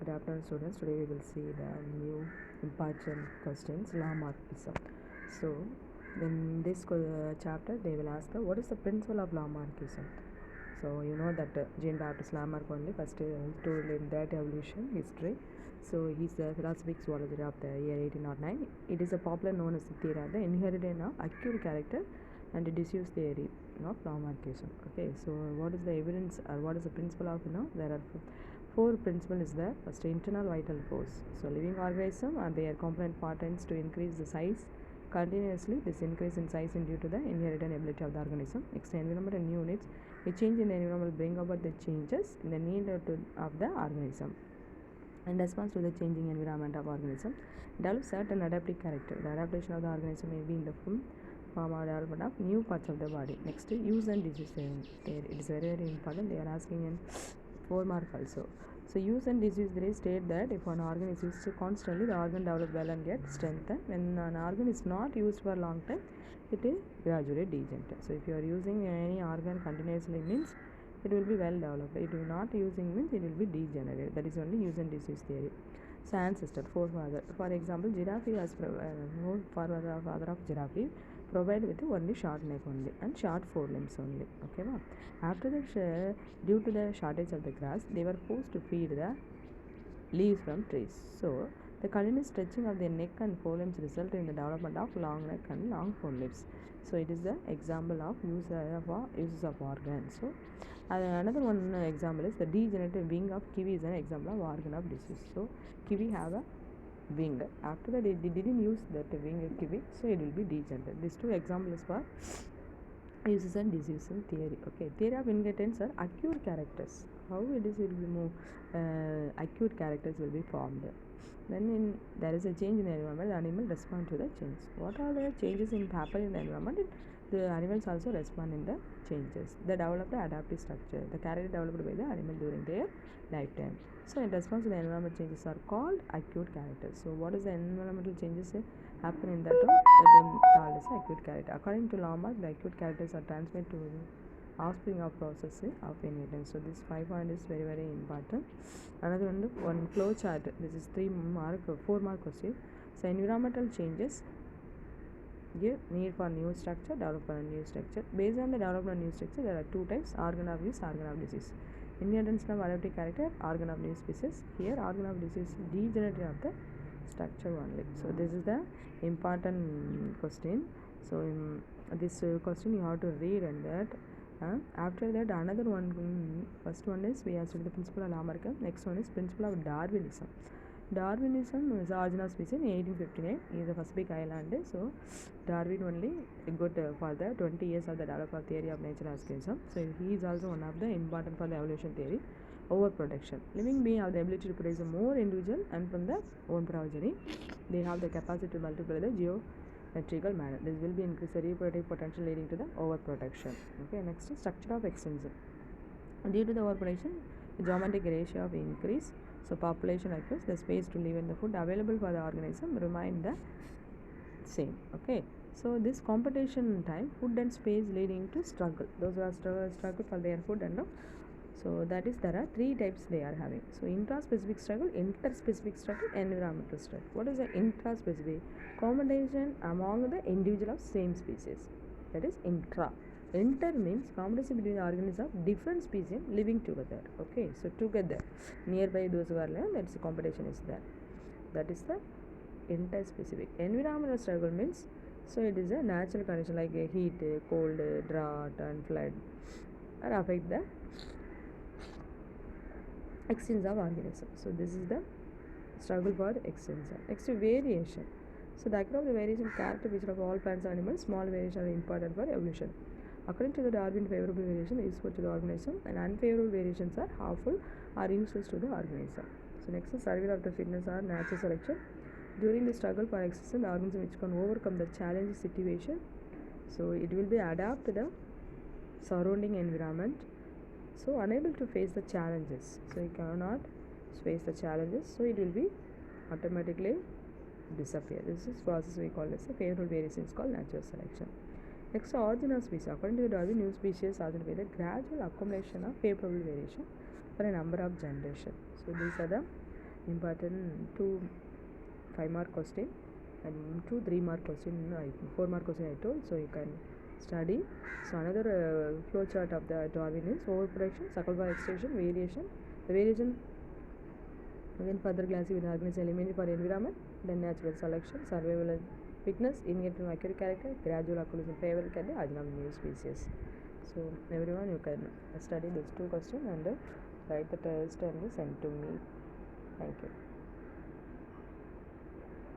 Good afternoon, students. Today we will see the new important questions, Lamarckism. So, in this chapter, they will ask what is the principle of Lamarckism. So, you know that Jean-Baptiste Lamarck only first told in that evolution history. So, he's the philosophic zoologist of the year 1809. It is a popular known as the theory of the inherited acute character and the disuse theory of Lamarckism. Okay, so what is the evidence or what is the principle of there are four principle is there. First, internal vital force. So living organism and their component part tends to increase the size continuously. This increase in size is due to the inherent ability of the organism. Next, environmental units. A change in the environment will bring about the changes in the need of the organism. In response to the changing environment of organism, develop certain adaptive character. The adaptation of the organism may be in the form or development of new parts of the body. Next, use and disease theory. It is very important. They are asking in 4 mark also. So use and disease theory state that if an organ is used constantly, the organ develop well and get strengthened. When an organ is not used for a long time, it is gradually degenerate. So if you are using any organ continuously means it will be well developed. If you are not using means it will be degenerated. That is only use and disease theory. So ancestor, forefather. For example, giraffe has father of giraffe provide with only short neck only and short forelimbs only. Okay, wow. After that, due to the shortage of the grass, they were forced to feed the leaves from trees. So the continuous stretching of their neck and forelimbs resulted in the development of long neck and long forelimbs. So it is the example of uses of organs. So another one example is the degenerative wing of kiwi is an example of organ of disease. So kiwi have a wing. After that, they didn't use that wing kiwi, so it will be degenerated. These two examples for uses and disease theory. Okay, theory of inheritance are acute characters. How it is will be more acute characters will be formed. Then there is a change in the environment, the animal respond to the change. What are the changes in happen in the environment? The animals also respond in the changes. They develop the adaptive structure. The character developed by the animal during their lifetime. So in response to the environmental changes are called acute characters. So what is the environmental changes happen in that called as acute character. According to Lamarck, the acute characters are transmitted to the offspring of process of inheritance. So this 5 point is very important. Another one flow chart. This is 4 mark question. So environmental changes give need for new structure, development of new structure. Based on the development of new structure, there are 2 types: organ of use, organ of disease. Inheritance of adaptive character, organ of new species. Here organ of disease, degenerative of the structure only. So this is the important question. So in this question you have to read and that. After that, another one, first one is we have studied the principle of Lamarck. Next one is principle of Darwinism. Darwinism is the origin of species in 1859. He is the first big island. So Darwin only good for the 20 years of the development theory of natural organism. So he is also one of the important for the evolution theory. Overproduction. Living beings have the ability to produce more individual and from the own progeny. They have the capacity to multiply the geometrical manner. This will be increase the reproductive potential leading to the overproduction. Okay, next is structure of extension. Due to the overproduction, the geometric ratio of increase. So population occurs, the space to live and the food available for the organism remain the same. Okay, so this competition time, food and space leading to struggle. Those who are struggle for their food and so that is there are 3 types they are having. So intra-specific struggle, inter-specific struggle, environmental struggle. What is the intra-specific? Competition among the individual of same species. That is intra. Inter means competition between the organisms of different species living together. Okay, so together nearby those who are living, that's the competition is there. That is the inter-specific. Environmental struggle means so it is a natural condition like heat, cold, drought and flood or affect the extinction of organism. So this is the struggle for extinction. Next, variation. So the account of the variation character feature of all plants and animals, small variation are important for evolution. According to the Darwin, favorable variation is useful to the organism and unfavorable variations are harmful or useless to the organism. So next is survival of the fitness or natural selection. During the struggle for existence, the organism which can overcome the challenging situation, so it will be adapt to the surrounding environment. So unable to face the challenges, so you cannot face the challenges, so it will be automatically disappear. This is process we call as a favorable variation is called natural selection. Next, origin of species. According to the Darwin, new species are the gradual accumulation of favorable variation for a number of generations. So these are the important 2 5-mark question and 2 3-mark question, 4-mark question I told, so you can study. So another flow chart of the Darwin is overproduction, Shackleton extension, variation. The variation again further classified with organisms eliminated for environment, then natural selection, survival and fitness, inherent accurate character, gradual accumulation favorite can be new species. So everyone, you can study these 2 questions and write the test and send to me. Thank you.